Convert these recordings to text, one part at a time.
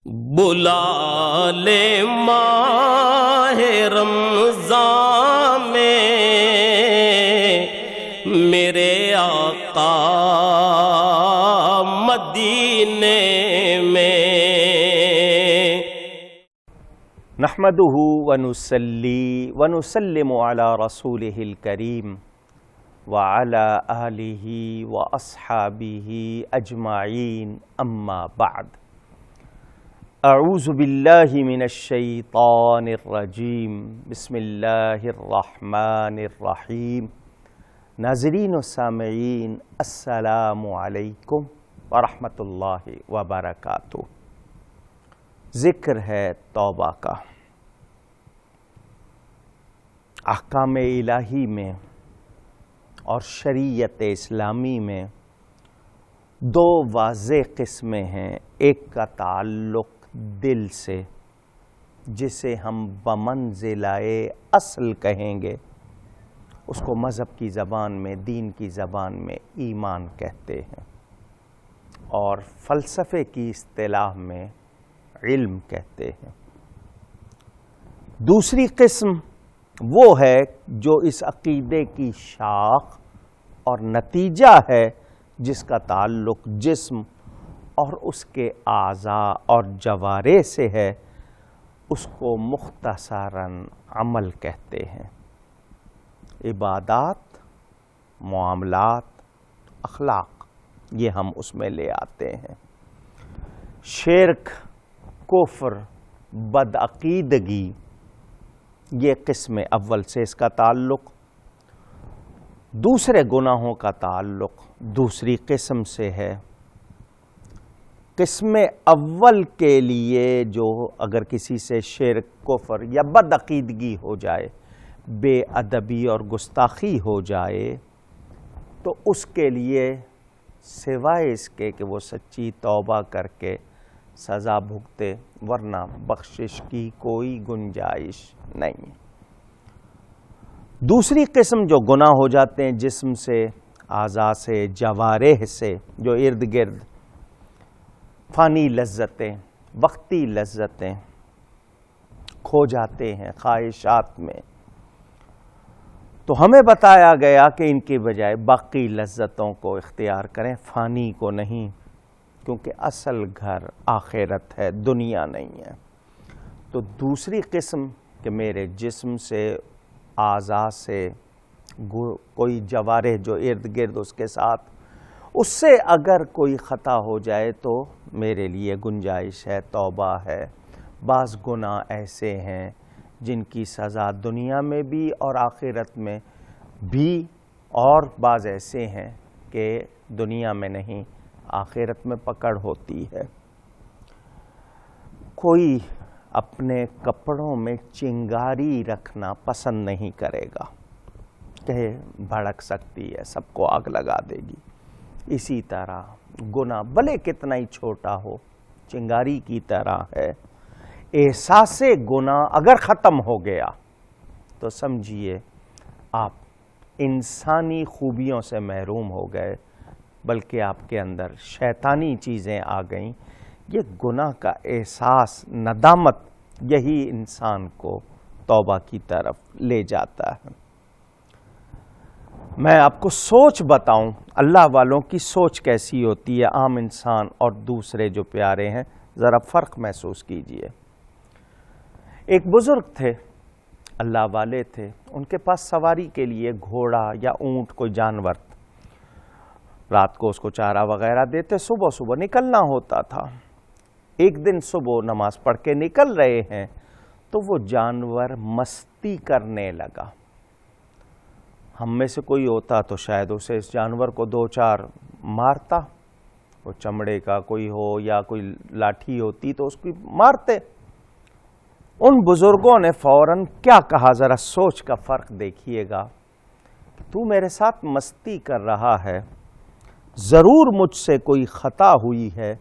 بلا لے ماہ رمضان میں میرے آقا مدینے میں۔ نحمدہ ونصلی ونسلم علی رسولہ الکریم وعلی آلہ واصحابہ اجمعین، اما بعد۔ اعوذ باللہ من الشیطان الرجیم، بسم اللہ الرحمن الرحیم۔ ناظرین و سامعین، السلام علیکم ورحمۃ اللہ وبرکاتہ۔ ذکر ہے توبہ کا۔ احکام الہی میں اور شریعت اسلامی میں دو واضح قسمیں ہیں۔ ایک کا تعلق دل سے، جسے ہم بمنزلہ اصل کہیں گے، اس کو مذہب کی زبان میں، دین کی زبان میں ایمان کہتے ہیں، اور فلسفے کی اصطلاح میں علم کہتے ہیں۔ دوسری قسم وہ ہے جو اس عقیدے کی شاخ اور نتیجہ ہے، جس کا تعلق جسم اور اس کے اعضاء اور جوارح سے ہے، اس کو مختصراً عمل کہتے ہیں۔ عبادات، معاملات، اخلاق، یہ ہم اس میں لے آتے ہیں۔ شرک، کفر، بدعقیدگی، یہ قسم اول سے اس کا تعلق۔ دوسرے گناہوں کا تعلق دوسری قسم سے ہے۔ قسم اول کے لیے جو اگر کسی سے شرک، کفر یا بدعقیدگی ہو جائے، بے ادبی اور گستاخی ہو جائے، تو اس کے لیے سوائے اس کے کہ وہ سچی توبہ کر کے سزا بھگتے، ورنہ بخشش کی کوئی گنجائش نہیں۔ دوسری قسم جو گناہ ہو جاتے ہیں جسم سے، اعضاء سے، جوارح سے، جو ارد گرد فانی لذتیں، وقتی لذتیں کھو جاتے ہیں خواہشات میں، تو ہمیں بتایا گیا کہ ان کی بجائے باقی لذتوں کو اختیار کریں، فانی کو نہیں، کیونکہ اصل گھر آخرت ہے، دنیا نہیں ہے۔ تو دوسری قسم کہ میرے جسم سے، اعضاء سے، کوئی جوارح جو ارد گرد اس کے ساتھ، اس سے اگر کوئی خطا ہو جائے تو میرے لیے گنجائش ہے، توبہ ہے۔ بعض گناہ ایسے ہیں جن کی سزا دنیا میں بھی اور آخرت میں بھی، اور بعض ایسے ہیں کہ دنیا میں نہیں، آخرت میں پکڑ ہوتی ہے۔ کوئی اپنے کپڑوں میں چنگاری رکھنا پسند نہیں کرے گا کہ بھڑک سکتی ہے، سب کو آگ لگا دے گی۔ اسی طرح گناہ بھلے کتنا ہی چھوٹا ہو، چنگاری کی طرح ہے۔ احساس گناہ اگر ختم ہو گیا تو سمجھیے آپ انسانی خوبیوں سے محروم ہو گئے، بلکہ آپ کے اندر شیطانی چیزیں آ گئیں۔ یہ گناہ کا احساس، ندامت، یہی انسان کو توبہ کی طرف لے جاتا ہے۔ میں آپ کو سوچ بتاؤں، اللہ والوں کی سوچ کیسی ہوتی ہے، عام انسان اور دوسرے جو پیارے ہیں، ذرا فرق محسوس کیجئے۔ ایک بزرگ تھے، اللہ والے تھے، ان کے پاس سواری کے لیے گھوڑا یا اونٹ کوئی جانور تھا۔ رات کو اس کو چارہ وغیرہ دیتے، صبح صبح نکلنا ہوتا تھا۔ ایک دن صبح نماز پڑھ کے نکل رہے ہیں تو وہ جانور مستی کرنے لگا۔ ہم میں سے کوئی ہوتا تو شاید اسے اس جانور کو دو چار مارتا، وہ چمڑے کا کوئی ہو یا کوئی لاٹھی ہوتی تو اس کو مارتے۔ ان بزرگوں نے فوراً کیا کہا، ذرا سوچ کا فرق دیکھیے گا۔ تو میرے ساتھ مستی کر رہا ہے، ضرور مجھ سے کوئی خطا ہوئی ہے،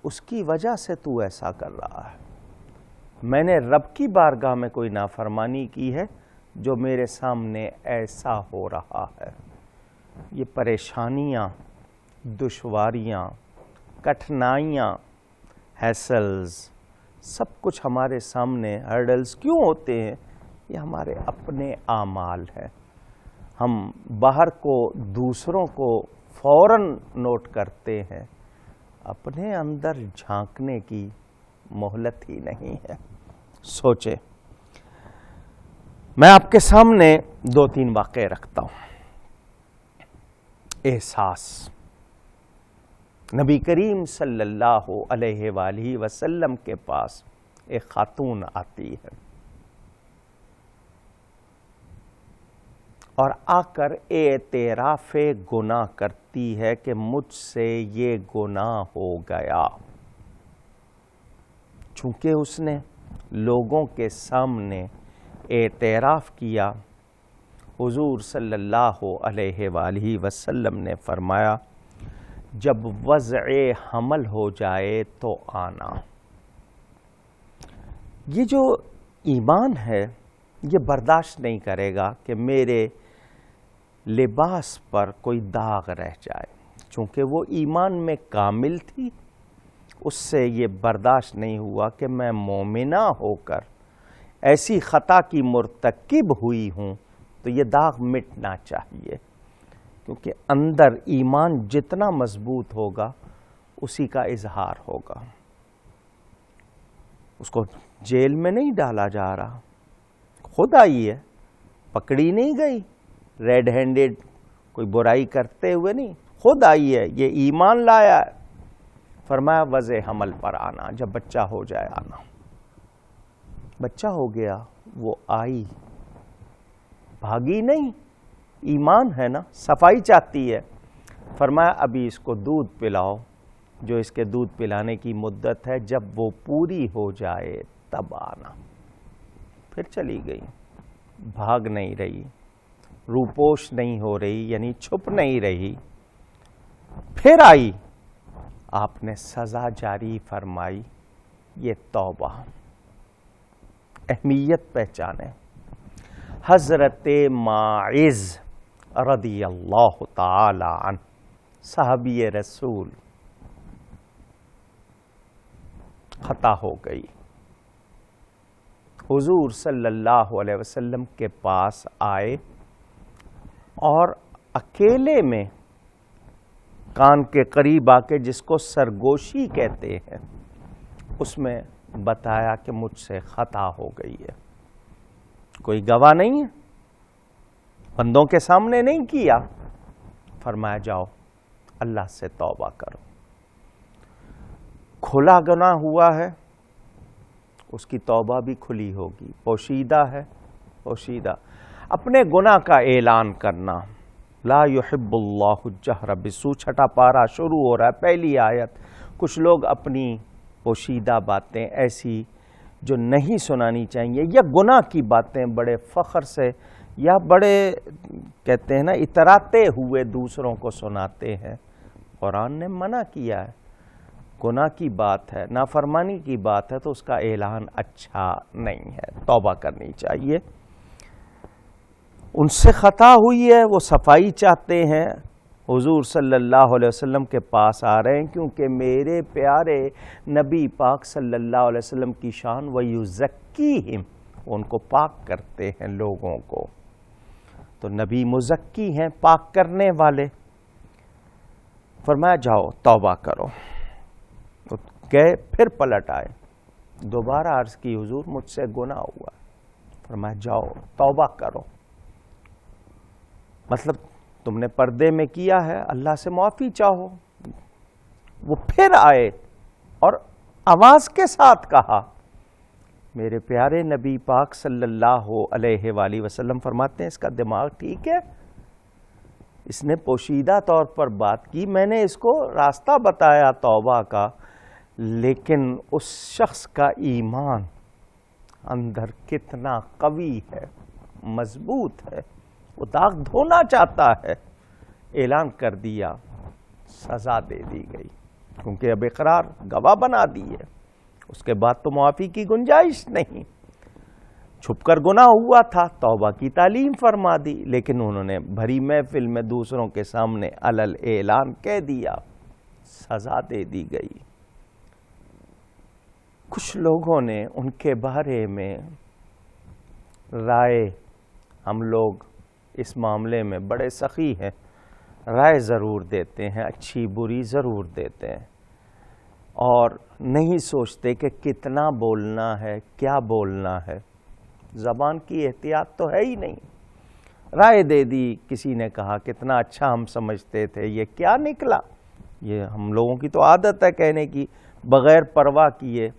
اس کی وجہ سے تو ایسا کر رہا ہے۔ میں نے رب کی بارگاہ میں کوئی نافرمانی کی ہے جو میرے سامنے ایسا ہو رہا ہے۔ یہ پریشانیاں، دشواریاں، کٹھنائیاں ہیسلز، سب کچھ ہمارے سامنے ہرڈلز کیوں ہوتے ہیں؟ یہ ہمارے اپنے اعمال ہیں. ہم باہر کو دوسروں کو فوراً نوٹ کرتے ہیں، اپنے اندر جھانکنے کی مہلت ہی نہیں ہے. سوچے، میں آپ کے سامنے 2-3 واقعے رکھتا ہوں. احساس. نبی کریم صلی اللہ علیہ وآلہ وسلم کے پاس ایک خاتون آتی ہے اور آ کر اعتراف گناہ کرتی ہے کہ مجھ سے یہ گناہ ہو گیا. چونکہ اس نے لوگوں کے سامنے اعتراف کیا، حضور صلی اللہ علیہ وآلہ وسلم نے فرمایا جب وضع حمل ہو جائے تو آنا. یہ جو ایمان ہے یہ برداشت نہیں کرے گا کہ میرے لباس پر کوئی داغ رہ جائے. چونکہ وہ ایمان میں کامل تھی، اس سے یہ برداشت نہیں ہوا کہ میں مومنہ ہو کر ایسی خطا کی مرتکب ہوئی ہوں تو یہ داغ مٹنا چاہیے. کیونکہ اندر ایمان جتنا مضبوط ہوگا اسی کا اظہار ہوگا. اس کو جیل میں نہیں ڈالا جا رہا، خود آئی ہے، پکڑی نہیں گئی ریڈ ہینڈڈ کوئی برائی کرتے ہوئے نہیں، خود آئی ہے، یہ ایمان لایا ہے. فرمایا وضع حمل پر آنا، جب بچہ ہو جائے آنا. بچہ ہو گیا، وہ آئی، بھاگی نہیں، ایمان ہے نا، صفائی چاہتی ہے. فرمایا ابھی اس کو دودھ پلاؤ، جو اس کے دودھ پلانے کی مدت ہے، جب وہ پوری ہو جائے تب آنا. پھر چلی گئی، بھاگ نہیں رہی، روپوش نہیں ہو رہی، یعنی چھپ نہیں رہی. پھر آئی، آپ نے سزا جاری فرمائی. یہ توبہ. اہمیت پہچانے. حضرت ماعز رضی اللہ تعالی عنہ، صحابی رسول، خطا ہو گئی. حضور صلی اللہ علیہ وسلم کے پاس آئے اور اکیلے میں کان کے قریب آ کے، جس کو سرگوشی کہتے ہیں، اس میں بتایا کہ مجھ سے خطا ہو گئی ہے. کوئی گواہ نہیں ہے، بندوں کے سامنے نہیں کیا. فرمایا جاؤ اللہ سے توبہ کرو. کھلا گناہ ہوا ہے، اس کی توبہ بھی کھلی ہوگی. پوشیدہ ہے، پوشیدہ. اپنے گناہ کا اعلان کرنا. لا يحب اللہ الجہر بالسوء، 6 پارہ شروع ہو رہا ہے، پہلی آیت. کچھ لوگ اپنی پوشیدہ باتیں ایسی جو نہیں سنانی چاہیے، یا گناہ کی باتیں بڑے فخر سے یا بڑے کہتے ہیں نا اتراتے ہوئے دوسروں کو سناتے ہیں. قرآن نے منع کیا ہے. گناہ کی بات ہے، نافرمانی کی بات ہے، تو اس کا اعلان اچھا نہیں ہے. توبہ کرنی چاہیے. ان سے خطا ہوئی ہے، وہ صفائی چاہتے ہیں، حضور صلی اللہ علیہ وسلم کے پاس آ رہے ہیں، کیونکہ میرے پیارے نبی پاک صلی اللہ علیہ وسلم کی شان وَيُزَكِّيهِمْ، ان کو پاک کرتے ہیں لوگوں کو. تو نبی مزکی ہیں، پاک کرنے والے. فرمایا جاؤ توبہ کرو. تو گئے، پھر پلٹ آئے، دوبارہ عرض کی حضور مجھ سے گناہ ہوا. فرمایا جاؤ توبہ کرو. مطلب تم نے پردے میں کیا ہے، اللہ سے معافی چاہو. وہ پھر آئے اور آواز کے ساتھ کہا. میرے پیارے نبی پاک صلی اللہ علیہ وآلہ وسلم فرماتے ہیں اس کا دماغ ٹھیک ہے، اس نے پوشیدہ طور پر بات کی، میں نے اس کو راستہ بتایا توبہ کا، لیکن اس شخص کا ایمان اندر کتنا قوی ہے، مضبوط ہے، وہ داغ دھونا چاہتا ہے. اعلان کر دیا، سزا دے دی گئی، کیونکہ اب اقرار گواہ بنا دی ہے. اس کے بعد تو معافی کی گنجائش نہیں. چھپ کر گناہ ہوا تھا، توبہ کی تعلیم فرما دی، لیکن انہوں نے بھری محفل میں دوسروں کے سامنے علل اعلان کہہ دیا، سزا دے دی گئی. کچھ لوگوں نے ان کے بارے میں رائے، ہم لوگ اس معاملے میں بڑے سخی ہیں، رائے ضرور دیتے ہیں، اچھی بری ضرور دیتے ہیں، اور نہیں سوچتے کہ کتنا بولنا ہے، کیا بولنا ہے۔ زبان کی احتیاط تو ہے ہی نہیں، رائے دے دی، کسی نے کہا کتنا اچھا ہم سمجھتے تھے، یہ کیا نکلا۔ یہ ہم لوگوں کی تو عادت ہے کہنے کی بغیر پرواہ کیے۔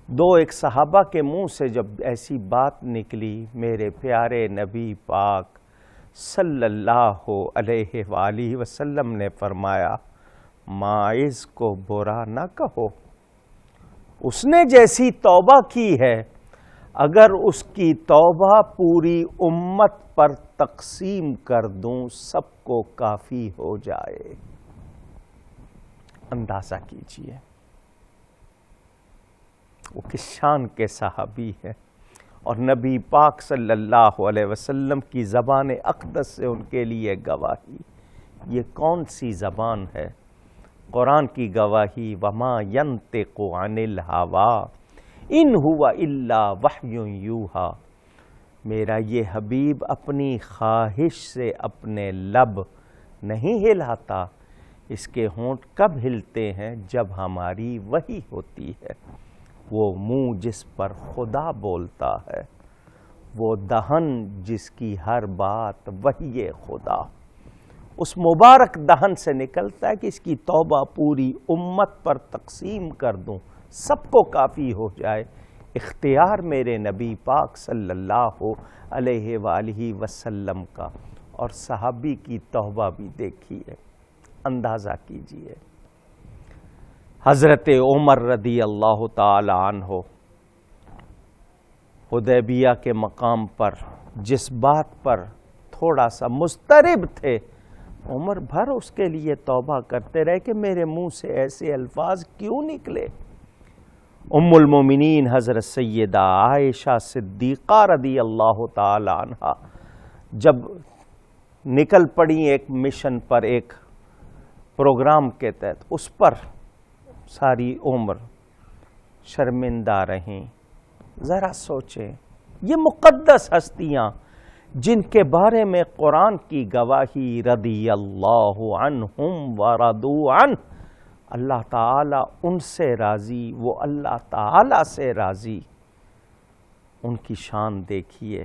ایک صحابہ کے منہ سے جب ایسی بات نکلی، میرے پیارے نبی پاک صلی اللہ علیہ وآلہ وسلم نے فرمایا ماعز کو برا نہ کہو، اس نے جیسی توبہ کی ہے اگر اس کی توبہ پوری امت پر تقسیم کر دوں سب کو کافی ہو جائے۔ اندازہ کیجئے وہ کس شان کے صحابی ہے، اور نبی پاک صلی اللہ علیہ وسلم کی زبان اقدس سے ان کے لیے گواہی۔ یہ کون سی زبان ہے؟ قرآن کی گواہی، وما ينطق عن الهوى ان هو الا وحی یوحی۔ میرا یہ حبیب اپنی خواہش سے اپنے لب نہیں ہلاتا، اس کے ہونٹ کب ہلتے ہیں؟ جب ہماری وحی ہوتی ہے۔ وہ منہ جس پر خدا بولتا ہے، وہ دہن جس کی ہر بات وحی خدا، اس مبارک دہن سے نکلتا ہے کہ اس کی توبہ پوری امت پر تقسیم کر دوں سب کو کافی ہو جائے۔ اختیار میرے نبی پاک صلی اللہ علیہ وآلہ وسلم کا، اور صحابی کی توبہ بھی دیکھیے، اندازہ کیجئے۔ حضرت عمر رضی اللہ تعالی عنہ حدیبیہ کے مقام پر جس بات پر تھوڑا سا مضطرب تھے، عمر بھر اس کے لیے توبہ کرتے رہے کہ میرے منہ سے ایسے الفاظ کیوں نکلے۔ ام المومنین حضرت سیدہ عائشہ صدیقہ رضی اللہ تعالی عنہ جب نکل پڑی ایک مشن پر، ایک پروگرام کے تحت، اس پر ساری عمر شرمندہ رہیں۔ ذرا سوچیں، یہ مقدس ہستیاں جن کے بارے میں قرآن کی گواہی رضی اللہ عنہم ورضوا عنہ، اللہ تعالیٰ ان سے راضی، وہ اللہ تعالیٰ سے راضی، ان کی شان دیکھیے،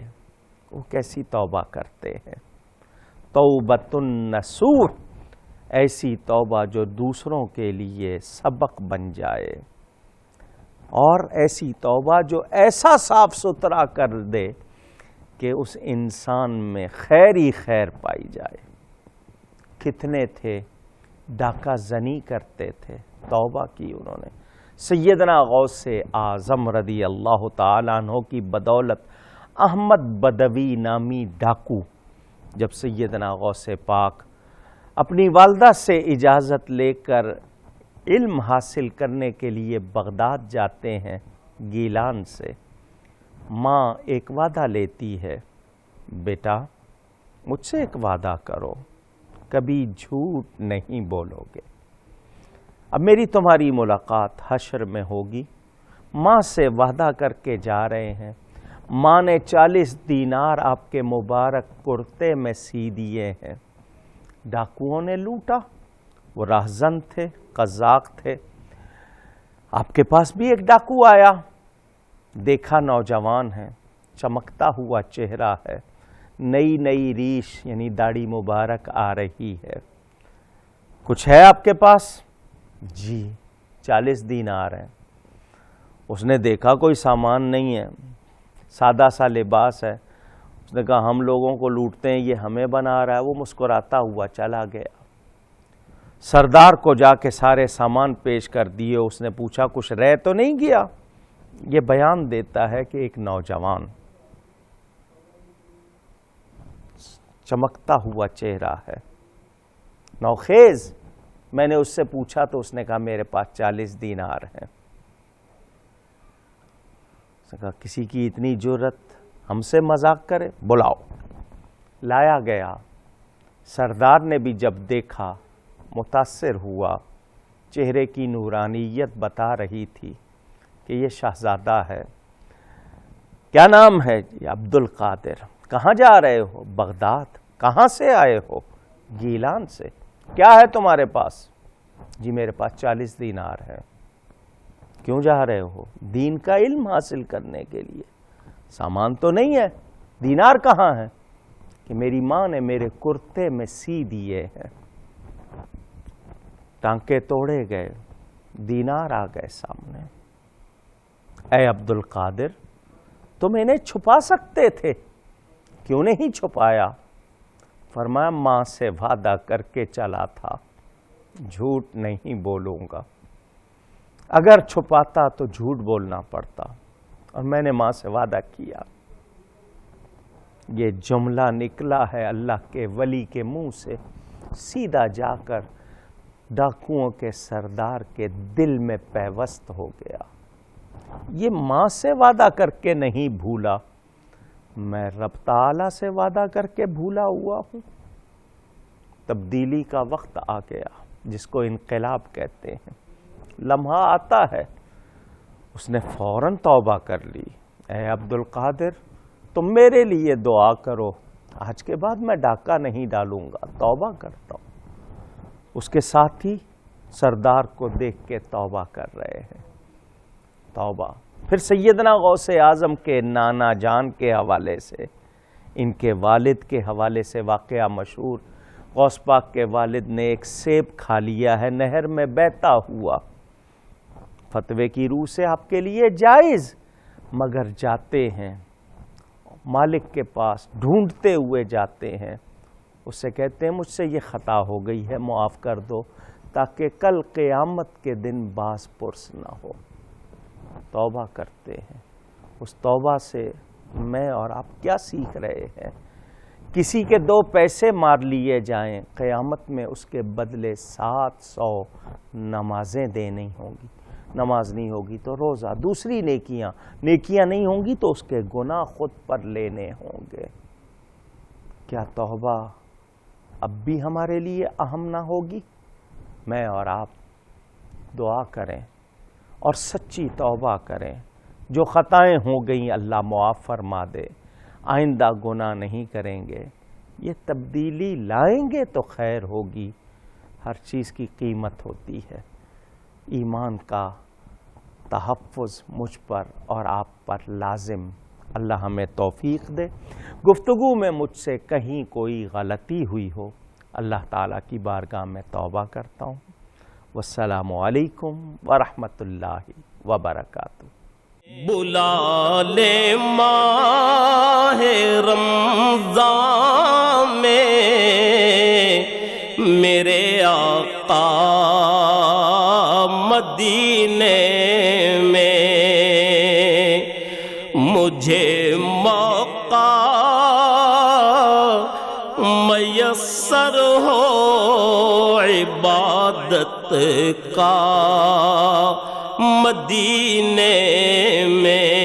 وہ کیسی توبہ کرتے ہیں۔ توبۃ النصوح، ایسی توبہ جو دوسروں کے لیے سبق بن جائے، اور ایسی توبہ جو ایسا صاف ستھرا کر دے کہ اس انسان میں خیر ہی خیر پائی جائے۔ کتنے تھے ڈاکہ زنی کرتے تھے، توبہ کی انہوں نے۔ سیدنا غوث اعظم رضی اللہ تعالیٰ عنہ کی بدولت احمد بدوی نامی ڈاکو جب سیدنا غوث پاک اپنی والدہ سے اجازت لے کر علم حاصل کرنے کے لیے بغداد جاتے ہیں گیلان سے، ماں ایک وعدہ لیتی ہے، بیٹا مجھ سے ایک وعدہ کرو، کبھی جھوٹ نہیں بولو گے۔ اب میری تمہاری ملاقات حشر میں ہوگی۔ ماں سے وعدہ کر کے جا رہے ہیں، ماں نے 40 دینار آپ کے مبارک کرتے میں سی دیے ہیں۔ ڈاکوؤں نے لوٹا، وہ راہزن تھے، قزاق تھے۔ آپ کے پاس بھی ایک ڈاکو آیا، دیکھا نوجوان ہے، چمکتا ہوا چہرہ ہے، نئی نئی ریش یعنی داڑھی مبارک آ رہی ہے۔ کچھ ہے آپ کے پاس؟ جی 40 دینار ہیں۔ اس نے دیکھا کوئی سامان نہیں ہے، سادہ سا لباس ہے۔ اس نے کہا ہم لوگوں کو لوٹتے ہیں، یہ ہمیں بنا رہا ہے۔ وہ مسکراتا ہوا چلا گیا۔ سردار کو جا کے سارے سامان پیش کر دیے۔ اس نے پوچھا کچھ رہ تو نہیں گیا؟ یہ بیان دیتا ہے کہ ایک نوجوان، چمکتا ہوا چہرہ ہے، نوخیز۔ میں نے اس سے پوچھا تو اس نے کہا میرے پاس 40 دینار ہیں۔ اس نے کہا کسی کی اتنی جرت ہم سے مذاق کرے، بلاؤ۔ لایا گیا۔ سردار نے بھی جب دیکھا متاثر ہوا، چہرے کی نورانیت بتا رہی تھی کہ یہ شہزادہ ہے. کیا نام ہے؟ عبد القادر. کہاں جا رہے ہو؟ بغداد. کہاں سے آئے ہو؟ گیلان سے. کیا ہے تمہارے پاس؟ جی میرے پاس 40 دینار ہے. کیوں جا رہے ہو؟ دین کا علم حاصل کرنے کے لیے. سامان تو نہیں ہے. دینار کہاں ہے؟ کہ میری ماں نے میرے کرتے میں سی دیے ہیں. ٹانکے توڑے گئے، دینار آ گئے سامنے. اے عبد القادر، تم انہیں چھپا سکتے تھے، کیوں نہیں چھپایا؟ فرمایا ماں سے وعدہ کر کے چلا تھا، جھوٹ نہیں بولوں گا. اگر چھپاتا تو جھوٹ بولنا پڑتا، اور میں نے ماں سے وعدہ کیا. یہ جملہ نکلا ہے اللہ کے ولی کے منہ سے، سیدھا جا کر ڈاکوؤں کے سردار کے دل میں پیوست ہو گیا. یہ ماں سے وعدہ کر کے نہیں بھولا، میں رب تعالیٰ سے وعدہ کر کے بھولا ہوا ہوں. تبدیلی کا وقت آ گیا، جس کو انقلاب کہتے ہیں. لمحہ آتا ہے. اس نے فوراً توبہ کر لی. اے عبد القادر، تم میرے لیے دعا کرو، آج کے بعد میں ڈاکہ نہیں ڈالوں گا، توبہ کرتا ہوں. اس کے ساتھی سردار کو دیکھ کے توبہ کر رہے ہیں. توبہ. پھر سیدنا غوث اعظم کے نانا جان کے حوالے سے، ان کے والد کے حوالے سے واقعہ مشہور. غوث پاک کے والد نے ایک سیب کھا لیا ہے، نہر میں بہتا ہوا. فتوے کی روح سے آپ کے لیے جائز، مگر جاتے ہیں مالک کے پاس، ڈھونڈتے ہوئے جاتے ہیں. اس سے کہتے ہیں مجھ سے یہ خطا ہو گئی ہے، معاف کر دو، تاکہ کل قیامت کے دن باز پرس نہ ہو. توبہ کرتے ہیں. اس توبہ سے میں اور آپ کیا سیکھ رہے ہیں؟ کسی کے 2 پیسے مار لیے جائیں، قیامت میں اس کے بدلے 700 نمازیں دینی ہوں گی. نماز نہیں ہوگی تو روزہ، دوسری نیکیاں نہیں ہوں گی تو اس کے گناہ خود پر لینے ہوں گے. کیا توبہ اب بھی ہمارے لیے اہم نہ ہوگی؟ میں اور آپ دعا کریں اور سچی توبہ کریں. جو خطائیں ہو گئیں اللہ معاف فرما دے، آئندہ گناہ نہیں کریں گے. یہ تبدیلی لائیں گے تو خیر ہوگی. ہر چیز کی قیمت ہوتی ہے. ایمان کا تحفظ مجھ پر اور آپ پر لازم. اللہ ہمیں توفیق دے. گفتگو میں مجھ سے کہیں کوئی غلطی ہوئی ہو، اللہ تعالیٰ کی بارگاہ میں توبہ کرتا ہوں. والسلام علیکم ورحمۃ اللہ وبرکاتہ. بلا لے ماہ رمضان میں میرے آقا مدینے میں، مجھے موقع میسر ہو عبادت کا مدینے میں.